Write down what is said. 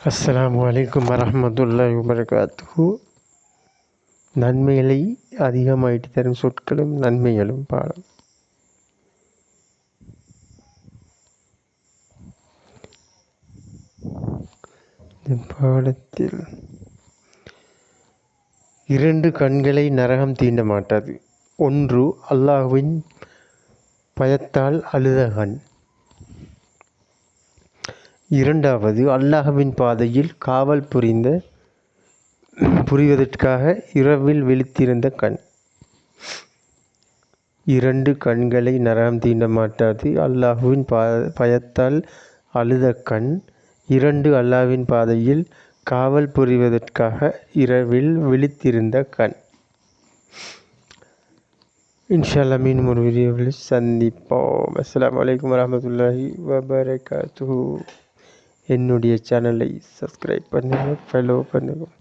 அஸ்ஸலாமு அலைக்கும் வரஹ்மத்துல்லாஹி வபரகாத்துஹு. நன்மைகளை அதிகமாயிட்டு தரும் சொற்களும் நன்மைகளும் பாடம். இந்த பாடத்தில் 2 கண்களை நரகம் தீண்ட மாட்டாது. 1 அல்லாஹ்வின் பயத்தால் அழுத கண். 2வது அல்லாஹ்வின் பாதையில் காவல் புரிவதற்காக இரவில் விழித்திருந்த கண். 2 கண்களை நரகம் தீண்ட மாட்டாது. அல்லாஹ்வின் பயத்தால் அழுத கண். 2 அல்லாஹ்வின் பாதையில் காவல் புரிவதற்காக இரவில் விழித்திருந்த கண். இன்ஷா அல்லாஹ் மீண்டும் ஒரு வீடியோவில் சந்திப்போம். அஸ்ஸலாமு அலைக்கும் வரஹ்மத்துல்லாஹி வபரகாத்துஹு. என்னுடைய சேனலை சப்ஸ்கிரைப் பண்ணுங்கள், ஃபாலோ பண்ணுங்கள்.